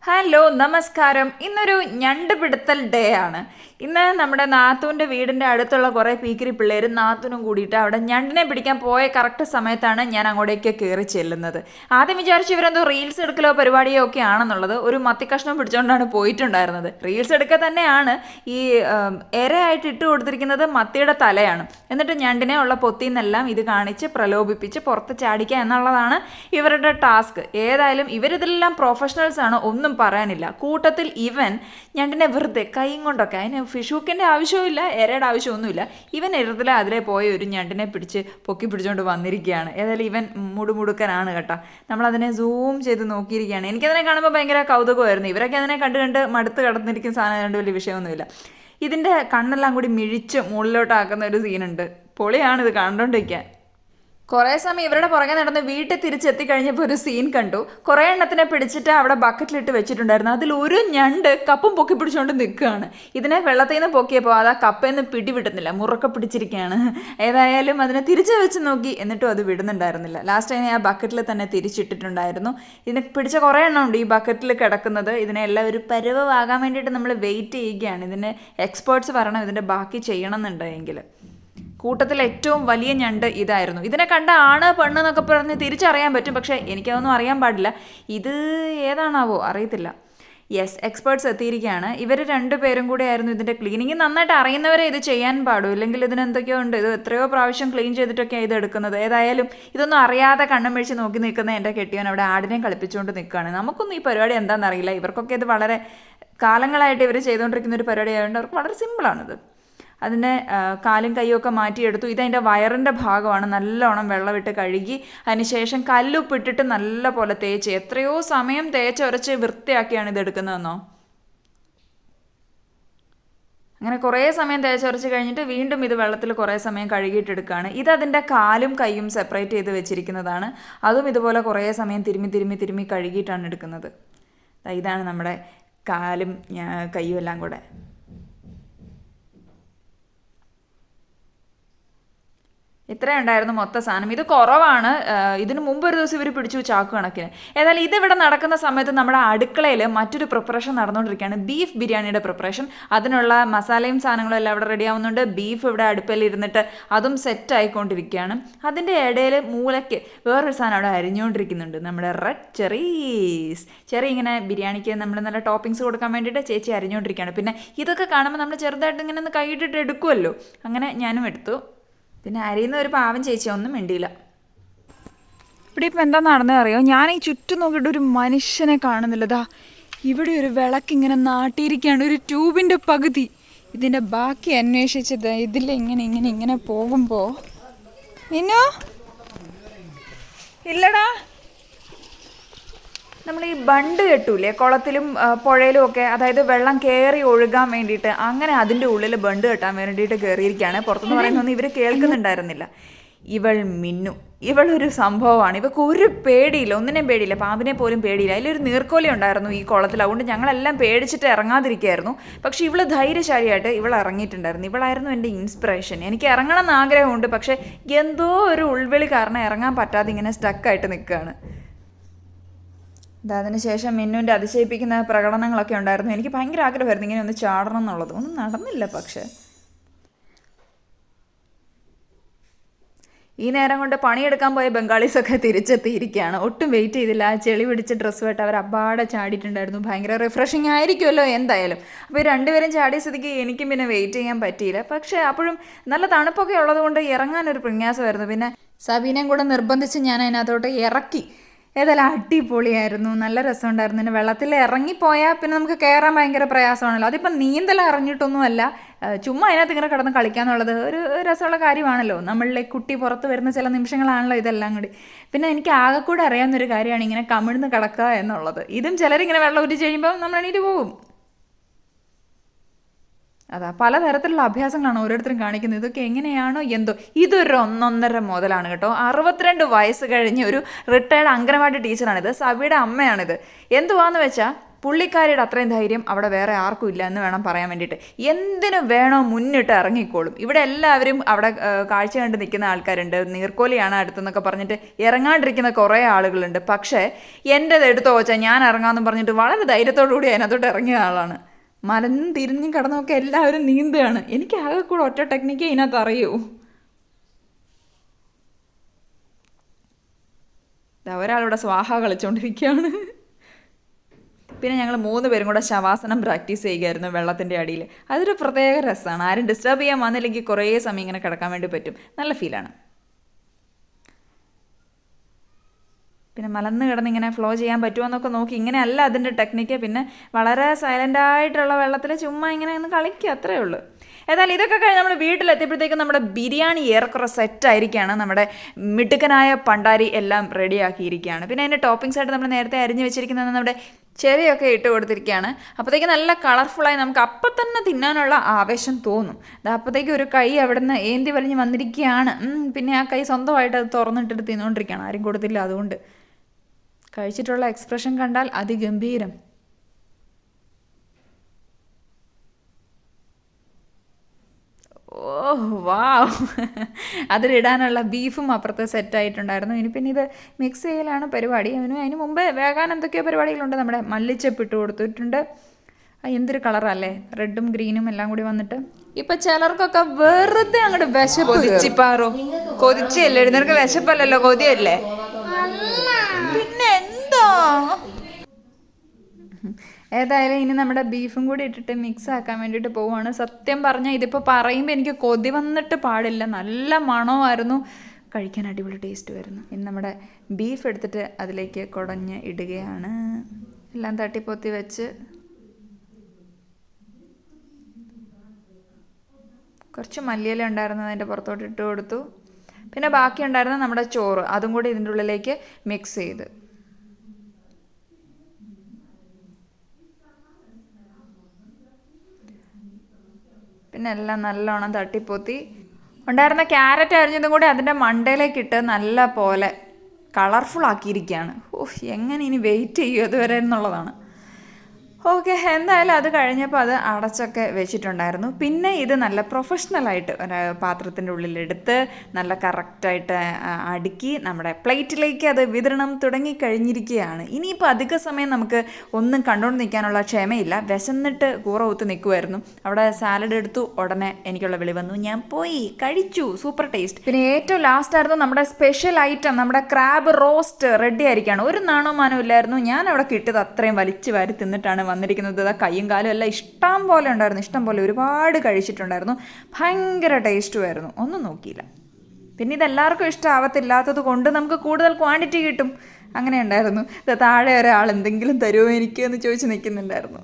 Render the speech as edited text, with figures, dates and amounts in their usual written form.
Hello നമസ്കാരം. ഇന്നൊരു ഞണ്ട് പിടുത്തൽ ഡേ ആണ്. ഇന്ന് നമ്മുടെ നാത്തൂൻ്റെ വീടിൻ്റെ അടുത്തുള്ള കുറേ പീക്കിരി പിള്ളേരും നാത്തൂനും കൂടിയിട്ട് അവിടെ ഞണ്ടിനെ പിടിക്കാൻ പോയ കറക്റ്റ് സമയത്താണ് ഞാൻ അങ്ങോട്ടേക്ക് കയറി ചെല്ലുന്നത്. ആദ്യം വിചാരിച്ചു ഇവരെന്തോ റീൽസ് എടുക്കലോ പരിപാടിയോ ഒക്കെ ആണെന്നുള്ളത്. ഒരു മത്തിക്കഷ്ണം പിടിച്ചുകൊണ്ടാണ് പോയിട്ടുണ്ടായിരുന്നത്. റീൽസ് എടുക്കുക തന്നെയാണ്. ഈ ഇരയായിട്ട് ഇട്ട് കൊടുത്തിരിക്കുന്നത് മത്തിയുടെ തലയാണ്. എന്നിട്ട് ഞണ്ടിനെ ഉള്ള പൊത്തിന്നെല്ലാം ഇത് കാണിച്ച് പ്രലോഭിപ്പിച്ച് പുറത്ത് ചാടിക്കുക എന്നുള്ളതാണ് ഇവരുടെ ടാസ്ക്. ഏതായാലും ഇവരിതെല്ലാം പ്രൊഫഷണൽസ് ആണ്, ഒന്നും പറയാനില്ല. കൂട്ടത്തിൽ ഇവൻ ഞണ്ടിനെ വെറുതെ കൈയും കൊണ്ടൊക്കെ, അതിന് ഫിഷൂക്കിൻ്റെ ആവശ്യമില്ല, എരയുടെ ആവശ്യമൊന്നുമില്ല, ഇവൻ എഴുതിലെ അതിലെ പോയ ഒരു ഞണ്ടിനെ പിടിച്ച് പൊക്കി പിടിച്ചുകൊണ്ട് വന്നിരിക്കുകയാണ്. ഏതായാലും ഇവൻ മുടുമുടുക്കനാണ് കേട്ടോ. നമ്മളതിനെ സൂം ചെയ്ത് നോക്കിയിരിക്കുകയാണ്. എനിക്കതിനെ കാണുമ്പോൾ ഭയങ്കര കൗതുകമായിരുന്നു. ഇവരൊക്കെ അതിനെ കണ്ട് മടുത്ത് കിടന്നിരിക്കുന്ന സാധനം കണ്ട് വലിയ വിഷയമൊന്നുമില്ല. ഇതിൻ്റെ കണ്ണെല്ലാം കൂടി മിഴിച്ച് മുകളിലോട്ടാക്കുന്ന ഒരു സീനുണ്ട്. പൊളിയാണിത് കണ്ടോണ്ടിരിക്കാൻ. കുറേ സമയം ഇവരുടെ പുറകെ നടന്ന് വീട്ടിൽ തിരിച്ചെത്തിക്കഴിഞ്ഞപ്പോൾ ഒരു സീൻ കണ്ടു. കുറേ എണ്ണത്തിനെ പിടിച്ചിട്ട് അവിടെ ബക്കറ്റിലിട്ട് വെച്ചിട്ടുണ്ടായിരുന്നു. അതിൽ ഒരു ഞണ്ട് കപ്പും പൊക്കി പിടിച്ചുകൊണ്ട് നിൽക്കുകയാണ്. ഇതിനെ വെള്ളത്തിൽ നിന്ന് പൊക്കിയപ്പോൾ അത് ആ കപ്പയിൽ നിന്ന് പിടിവിടുന്നില്ല, മുറുക്കെ പിടിച്ചിരിക്കുകയാണ്. ഏതായാലും അതിനെ തിരിച്ച് വെച്ച് നോക്കി, എന്നിട്ടും അത് വിടുന്നുണ്ടായിരുന്നില്ല. ലാസ്റ്റ് അതിനെ ആ ബക്കറ്റിൽ തന്നെ തിരിച്ചിട്ടിട്ടുണ്ടായിരുന്നു. ഇതിനെ പിടിച്ച കുറേ എണ്ണം ഉണ്ട് ഈ ബക്കറ്റിൽ കിടക്കുന്നത്. ഇതിനെല്ലാം ഒരു പരുവമാകാൻ വേണ്ടിയിട്ട് നമ്മൾ വെയിറ്റ് ചെയ്യുകയാണ്. ഇതിന് എക്സ്പേർട്സ് പറയണം ഇതിൻ്റെ ബാക്കി ചെയ്യണം എന്നുണ്ടെങ്കിൽ. കൂട്ടത്തിൽ ഏറ്റവും വലിയ ഞണ്ട് ഇതായിരുന്നു. ഇതിനെ കണ്ട ആണ് പെണ്ണ് എന്നൊക്കെ പറഞ്ഞ് തിരിച്ചറിയാൻ പറ്റും, പക്ഷേ എനിക്കതൊന്നും അറിയാൻ പാടില്ല. ഇത് ഏതാണാവോ അറിയത്തില്ല. യെസ്, എക്സ്പേർട്സ് എത്തിയിരിക്കുകയാണ്. ഇവർ രണ്ടുപേരും കൂടെ ആയിരുന്നു ഇതിൻ്റെ ക്ലീനിങ്. നന്നായിട്ട് അറിയുന്നവരെ ഇത് ചെയ്യാൻ പാടും, ഇല്ലെങ്കിൽ ഇതിന് എന്തൊക്കെയോ ഉണ്ട്. ഇത് എത്രയോ പ്രാവശ്യം ക്ലീൻ ചെയ്തിട്ടൊക്കെയാണ് ഇത് എടുക്കുന്നത്. ഏതായാലും ഇതൊന്നും അറിയാതെ കണ്ണും മേടിച്ച് നോക്കി നിൽക്കുന്ന എൻ്റെ കെട്ടിയവൻ അവിടെ ആടിനെയും കളിപ്പിച്ചുകൊണ്ട് നിൽക്കുകയാണ്. നമുക്കൊന്നും ഈ പരിപാടി എന്താണെന്ന് അറിയില്ല. ഇവർക്കൊക്കെ ഇത് വളരെ കാലങ്ങളായിട്ട് ഇവർ ചെയ്തുകൊണ്ടിരിക്കുന്ന ഒരു പരിപാടി ആയതുകൊണ്ട് അവർക്ക് വളരെ സിമ്പിളാണിത്. അതിൻ്റെ കാലും കൈയൊക്കെ മാറ്റിയെടുത്തു. ഇതതിൻ്റെ വയറിൻ്റെ ഭാഗമാണ്. നല്ലോണം വെള്ളമിട്ട് കഴുകി അതിനുശേഷം കല്ലുപ്പിട്ടിട്ട് നല്ല പോലെ തേച്ച്, എത്രയോ സമയം തേച്ചൊരച്ച് വൃത്തിയാക്കിയാണ് ഇതെടുക്കുന്നതെന്നോ. അങ്ങനെ കുറേ സമയം തേച്ചൊരച്ച് കഴിഞ്ഞിട്ട് വീണ്ടും ഇത് വെള്ളത്തിൽ കുറേ സമയം കഴുകിയിട്ടെടുക്കുകയാണ്. ഇതതിൻ്റെ കാലും കൈയും സെപ്പറേറ്റ് ചെയ്ത് വെച്ചിരിക്കുന്നതാണ്. അതും ഇതുപോലെ കുറേ സമയം തിരുമ്മി കഴുകിയിട്ടാണ് എടുക്കുന്നത്. ഇതാണ് നമ്മുടെ കാലും കൈയും എല്ലാം കൂടെ. ഇത്രയുണ്ടായിരുന്നു മൊത്ത സാധനം. ഇത് കുറവാണ്. ഇതിന് മുമ്പ് ഒരു ദിവസം ഇവർ പിടിച്ചു ചാക്ക് കണക്കിന്. ഏതായാലും ഇതിവിടെ നടക്കുന്ന സമയത്ത് നമ്മുടെ അടുക്കളയിൽ മറ്റൊരു പ്രിപ്പറേഷൻ നടന്നുകൊണ്ടിരിക്കുകയാണ്. ബീഫ് ബിരിയാണിയുടെ പ്രിപ്പറേഷൻ. അതിനുള്ള മസാലയും സാധനങ്ങളും എല്ലാം ഇവിടെ റെഡി ആവുന്നുണ്ട്. ബീഫ് ഇവിടെ അടുപ്പിൽ ഇരുന്നിട്ട് അതും സെറ്റ് ആയിക്കൊണ്ടിരിക്കുകയാണ്. അതിൻ്റെ ഇടയിൽ മൂലയ്ക്ക് വേറൊരു സാധനം അവിടെ അരിഞ്ഞുകൊണ്ടിരിക്കുന്നുണ്ട്. നമ്മുടെ റെഡ് ചെറീസ്. ചെറി ഇങ്ങനെ ബിരിയാണിക്ക് നമ്മൾ നല്ല ടോപ്പിങ്സ് കൊടുക്കാൻ വേണ്ടിയിട്ട് ചേച്ചി അരിഞ്ഞുകൊണ്ടിരിക്കുകയാണ്. പിന്നെ ഇതൊക്കെ കാണുമ്പോൾ നമ്മൾ ചെറുതായിട്ട് ഇങ്ങനെ ഒന്ന് കൈയിട്ടിട്ട് എടുക്കുമല്ലോ, അങ്ങനെ ഞാനും എടുത്തു. പിന്നെ അരിയുന്ന ഒരു പാവം ചേച്ചി ഒന്നും മിണ്ടിയില്ല. ഇവിടെ ഇപ്പം എന്താ നടന്നത് അറിയോ? ഞാൻ ഈ ചുറ്റും നോക്കിയിട്ട് ഒരു മനുഷ്യനെ കാണുന്നില്ല. ഇവിടെ ഒരു വിളക്കിങ്ങനെ നാട്ടിയിരിക്കുകയാണ്, ഒരു ട്യൂബിൻ്റെ പകുതി. ഇതിൻ്റെ ബാക്കി അന്വേഷിച്ചത് ഇങ്ങനെ പോകുമ്പോൾ ഇന്നോ ഇല്ലടാ, നമ്മൾ ഈ ബണ്ട് കെട്ടൂലേ കുളത്തിലും പുഴയിലും ഒക്കെ, അതായത് വെള്ളം കയറി ഒഴുകാൻ വേണ്ടിയിട്ട്, അങ്ങനെ അതിൻ്റെ ഉള്ളിൽ ബണ്ട് കെട്ടാൻ വേണ്ടിയിട്ട് കയറിയിരിക്കുകയാണ്. പുറത്തുനിന്ന് പറയുന്നൊന്നും ഇവർ കേൾക്കുന്നുണ്ടായിരുന്നില്ല. ഇവൾ മിന്നു, ഇവളൊരു സംഭവമാണ്. ഇവൾക്ക് ഒരു പേടിയില്ല, ഒന്നിനെയും പേടിയില്ല, പാമ്പിനെ പോലും പേടിയില്ല. അതിലൊരു നീർക്കോലി ഉണ്ടായിരുന്നു ഈ കുളത്തിൽ, അതുകൊണ്ട് ഞങ്ങളെല്ലാം പേടിച്ചിട്ട് ഇറങ്ങാതിരിക്കുകയായിരുന്നു. പക്ഷേ ഇവൾ ധൈര്യശാലിയായിട്ട് ഇവൾ ഇറങ്ങിയിട്ടുണ്ടായിരുന്നു. ഇവളായിരുന്നു എൻ്റെ ഇൻസ്പിറേഷൻ. എനിക്ക് ഇറങ്ങണം എന്ന് ആഗ്രഹമുണ്ട്, പക്ഷേ എന്തോ ഒരു ഉൾവിളി കാരണം ഇറങ്ങാൻ പറ്റാതെ ഇങ്ങനെ സ്റ്റക്കായിട്ട് നിൽക്കുകയാണ്. അതിനുശേഷം മിന്നുവിൻ്റെ അതിശയിപ്പിക്കുന്ന പ്രകടനങ്ങളൊക്കെ ഉണ്ടായിരുന്നു. എനിക്ക് ഭയങ്കര ആഗ്രഹമായിരുന്നു ഇങ്ങനെ ഒന്ന് ചാടണം എന്നുള്ളത്. ഒന്നും നടന്നില്ല. പക്ഷേ ഈ നേരം കൊണ്ട് പണിയെടുക്കാൻ പോയ ബംഗാളീസൊക്കെ തിരിച്ചെത്തിയിരിക്കുകയാണ്. ഒട്ടും വെയിറ്റ് ചെയ്തില്ല. ആ ചെളി പിടിച്ച ഡ്രസ്സുമായിട്ട് അവർ അപ്പാടെ ചാടിയിട്ടുണ്ടായിരുന്നു. ഭയങ്കര റിഫ്രഷിങ് ആയിരിക്കുമല്ലോ എന്തായാലും. അപ്പോൾ ഈ രണ്ടുപേരും ചാടിയ സ്ഥിതിക്ക് എനിക്കും പിന്നെ വെയിറ്റ് ചെയ്യാൻ പറ്റിയില്ല. പക്ഷേ അപ്പോഴും നല്ല തണുപ്പൊക്കെ ഉള്ളതുകൊണ്ട് ഇറങ്ങാനൊരു പ്രയാസമായിരുന്നു. പിന്നെ സബീനയും കൂടെ നിർബന്ധിച്ച് ഞാൻ അതിനകത്തോട്ട് ഇറക്കി. ഏതായാലും അടിപൊളിയായിരുന്നു, നല്ല രസമുണ്ടായിരുന്നു. പിന്നെ വെള്ളത്തിൽ ഇറങ്ങിപ്പോയാൽ പിന്നെ നമുക്ക് കയറാൻ ഭയങ്കര പ്രയാസമാണല്ലോ. അതിപ്പം നീന്തൽ അറിഞ്ഞിട്ടൊന്നുമല്ല, ചുമ്മാ അതിനകത്ത് ഇങ്ങനെ കിടന്ന് കളിക്കാന്നുള്ളത് ഒരു രസമുള്ള കാര്യമാണല്ലോ. നമ്മളിലെ കുട്ടി പുറത്ത് വരുന്ന ചില നിമിഷങ്ങളാണല്ലോ ഇതെല്ലാം കൂടി. പിന്നെ എനിക്ക് ആകെക്കൂടെ അറിയാവുന്നൊരു കാര്യമാണ് ഇങ്ങനെ കമിഴ്ന്ന് കിടക്കുക എന്നുള്ളത്. ഇതും ചിലരിങ്ങനെ വെള്ളം ഊറ്റി കഴിയുമ്പോൾ നമ്മൾ എണീറ്റ് പോകും. പലതരത്തിലുള്ള അഭ്യാസങ്ങളാണ് ഓരോരുത്തരും കാണിക്കുന്നത്. ഇതൊക്കെ എങ്ങനെയാണോ എന്തോ. ഇതൊരു 1.5 മുതലാണ് കേട്ടോ. 62 വയസ്സ് കഴിഞ്ഞ ഒരു റിട്ടയർഡ് അംഗനവാടി ടീച്ചറാണിത്. സബിയുടെ അമ്മയാണിത്. എന്തുവാന്ന് വെച്ചാൽ പുള്ളിക്കാരിയുടെ അത്രയും ധൈര്യം അവിടെ വേറെ ആർക്കും ഇല്ല എന്ന് വേണം പറയാൻ വേണ്ടിയിട്ട്. എന്തിനു വേണോ മുന്നിട്ട് ഇറങ്ങിക്കോളും. ഇവിടെ എല്ലാവരും അവിടെ കാഴ്ച കണ്ട് നിൽക്കുന്ന ആൾക്കാരുണ്ട്, നീർക്കോലിയാണ് അടുത്തെന്നൊക്കെ പറഞ്ഞിട്ട് ഇറങ്ങാണ്ടിരിക്കുന്ന കുറേ ആളുകളുണ്ട്. പക്ഷേ എൻ്റെത് എടുത്തോ വെച്ചാൽ ഞാൻ ഇറങ്ങാമെന്ന് പറഞ്ഞിട്ട് വളരെ ധൈര്യത്തോടു കൂടി അതിനകത്തോട്ട് ഇറങ്ങിയ ആളാണ്. മലന്നും തിരിഞ്ഞും കടന്നൊക്കെ എല്ലാവരും നീന്തുകയാണ്. എനിക്ക് ആകെ കൂടെ ഒറ്റ ടെക്നിക്കേ ഇതിനകത്ത് അറിയൂ. ഒരാളിവിടെ സ്വാഹ കളിച്ചുകൊണ്ടിരിക്കുകയാണ്. പിന്നെ ഞങ്ങൾ 3 പേരും കൂടെ ശവാസനം പ്രാക്ടീസ് ചെയ്യുകയായിരുന്നു വെള്ളത്തിൻ്റെ അടിയിൽ. അതൊരു പ്രത്യേക രസമാണ്. ആരും ഡിസ്റ്റർബ് ചെയ്യാൻ വന്നില്ലെങ്കിൽ കുറേ സമയം ഇങ്ങനെ കിടക്കാൻ വേണ്ടി പറ്റും. നല്ല ഫീലാണ്. പിന്നെ മലന്ന് കിടന്ന് ഇങ്ങനെ ഫ്ലോ ചെയ്യാൻ പറ്റുമോ എന്നൊക്കെ നോക്കി. ഇങ്ങനെയല്ല അതിൻ്റെ ടെക്നിക്ക്. പിന്നെ വളരെ സൈലൻ്റായിട്ടുള്ള വെള്ളത്തിൽ ചുമ്മാ ഇങ്ങനെ ഒന്ന് കളിക്കുക, അത്രയേ ഉള്ളൂ. ഏതായാലും ഇതൊക്കെ കഴിഞ്ഞ് നമ്മൾ വീട്ടിലെത്തിയപ്പോഴത്തേക്കും നമ്മുടെ ബിരിയാണി ഏറെക്കുറെ സെറ്റായിരിക്കുകയാണ്. നമ്മുടെ മിടുക്കനായ പണ്ടാരി എല്ലാം റെഡിയാക്കിയിരിക്കുകയാണ്. പിന്നെ അതിൻ്റെ ടോപ്പിങ്സ് ആയിട്ട് നമ്മൾ നേരത്തെ അരിഞ്ഞ് വെച്ചിരിക്കുന്നത് നമ്മുടെ ചെറിയൊക്കെ ഇട്ട് കൊടുത്തിരിക്കുകയാണ്. അപ്പോഴത്തേക്ക് നല്ല കളർഫുള്ളായി നമുക്ക് അപ്പം തന്നെ തിന്നാനുള്ള ആവേശം തോന്നും. അപ്പോഴത്തേക്ക് ഒരു കൈ അവിടെ നിന്ന് ഏന്തി വലിഞ്ഞ് വന്നിരിക്കുകയാണ്. പിന്നെ ആ കൈ സ്വന്തമായിട്ട് അത് തുറന്നിട്ടിട്ട് തിന്നുകൊണ്ടിരിക്കുകയാണ്. ആരും കൊടുത്തില്ല. അതുകൊണ്ട് കഴിച്ചിട്ടുള്ള എക്സ്പ്രഷൻ കണ്ടാൽ അതിഗംഭീരം. ഓ വാവ്, അതിലിടാനുള്ള ബീഫും അപ്പുറത്ത് സെറ്റായിട്ടുണ്ടായിരുന്നു. ഇനി പിന്നെ ഇത് മിക്സ് ചെയ്യലാണ് പരിപാടി. അതിന് മുമ്പ് വേകാൻ എന്തൊക്കെയോ പരിപാടികളുണ്ട്. നമ്മുടെ മല്ലിച്ചപ്പ് ഇട്ട് കൊടുത്തിട്ടുണ്ട്. എന്തൊരു കളറല്ലേ, റെഡും ഗ്രീനും എല്ലാം കൂടി വന്നിട്ട്. ഇപ്പം ചിലർക്കൊക്കെ വെറുതെ അങ്ങോട്ട് വിശപ്പ്. കൊതിച്ചിപ്പാറോ, കൊതിച്ചല്ലേ? നിനക്ക് വിശപ്പല്ലല്ലോ, കൊതിയല്ലേ? പിന്നെ എന്താ? ഏതായാലും ഇനി നമ്മുടെ ബീഫും കൂടി ഇട്ടിട്ട് മിക്സ് ആക്കാൻ വേണ്ടിയിട്ട് പോവുകയാണ്. സത്യം പറഞ്ഞാൽ ഇതിപ്പോൾ പറയുമ്പോൾ എനിക്ക് കൊതി വന്നിട്ട് പാടില്ല. നല്ല മണമായിരുന്നു, കഴിക്കാൻ അടിപൊളി ടേസ്റ്റ് വരുന്നു. ഇനി നമ്മുടെ ബീഫ് എടുത്തിട്ട് അതിലേക്ക് കുടഞ്ഞ് ഇടുകയാണ്. എല്ലാം തട്ടിപ്പൊത്തി വെച്ച് കുറച്ച് മല്ലിയില ഉണ്ടായിരുന്നു, അതിൻ്റെ പുറത്തോട്ട് ഇട്ട് കൊടുത്തു. പിന്നെ ബാക്കി ഉണ്ടായിരുന്ന നമ്മുടെ ചോറ് അതും കൂടി ഇതിൻ്റെ ഉള്ളിലേക്ക് മിക്സ് ചെയ്ത് പിന്നെ എല്ലാം നല്ലോണം തട്ടിപ്പൊത്തി. ഉണ്ടായിരുന്ന ക്യാരറ്റ് അരിഞ്ഞതും കൂടി അതിൻ്റെ മണ്ടയിലേക്കിട്ട് നല്ല പോലെ കളർഫുൾ ആക്കിയിരിക്കുകയാണ്. എങ്ങനെ ഇനി വെയിറ്റ് ചെയ്യും അതുവരെ എന്നുള്ളതാണ്. ഓക്കെ, എന്തായാലും അത് കഴിഞ്ഞപ്പോൾ അത് അടച്ചൊക്കെ വെച്ചിട്ടുണ്ടായിരുന്നു. പിന്നെ ഇത് നല്ല പ്രൊഫഷണലായിട്ട് ഒരു പാത്രത്തിൻ്റെ ഉള്ളിലെടുത്ത് നല്ല കറക്റ്റായിട്ട് അടുക്കി നമ്മുടെ പ്ലേറ്റിലേക്ക് അത് വിതരണം തുടങ്ങിക്കഴിഞ്ഞിരിക്കുകയാണ്. ഇനിയിപ്പോൾ അധിക സമയം നമുക്ക് ഒന്നും കണ്ടുകൊണ്ട് നിൽക്കാനുള്ള ക്ഷമയില്ല. വിശന്നിട്ട് കൂറ ഊത്ത് നിൽക്കുമായിരുന്നു. അവിടെ സാലഡ് എടുത്തു, ഉടനെ എനിക്കുള്ള വിളി വന്നു. ഞാൻ പോയി കഴിച്ചു, സൂപ്പർ ടേസ്റ്റ്. പിന്നെ ഏറ്റവും ലാസ്റ്റായിരുന്നു നമ്മുടെ സ്പെഷ്യൽ ഐറ്റം, നമ്മുടെ ക്രാബ് റോസ്റ്റ് റെഡി ആയിരിക്കുകയാണ്. ഒരു നാണോ ഇല്ലായിരുന്നു. ഞാൻ അവിടെ കിട്ടിയത് അത്രയും വലിച്ചു വാരി തിന്നിട്ടാണ് വന്നിരിക്കുന്നത്. കയ്യും കാലും എല്ലാം ഇഷ്ടം പോലെ ഉണ്ടായിരുന്നു, ഇഷ്ടം പോലെ ഒരുപാട് കഴിച്ചിട്ടുണ്ടായിരുന്നു. ഭയങ്കര ടേസ്റ്റുമായിരുന്നു, ഒന്നും നോക്കിയില്ല. പിന്നെ ഇതെല്ലാവർക്കും ഇഷ്ടമാവത്തില്ലാത്തത് കൊണ്ട് നമുക്ക് കൂടുതൽ ക്വാണ്ടിറ്റി കിട്ടും. അങ്ങനെ ഉണ്ടായിരുന്നു. താഴെ ഒരാൾ എന്തെങ്കിലും തരുമോ എനിക്ക് എന്ന് ചോദിച്ച് നിൽക്കുന്നുണ്ടായിരുന്നു.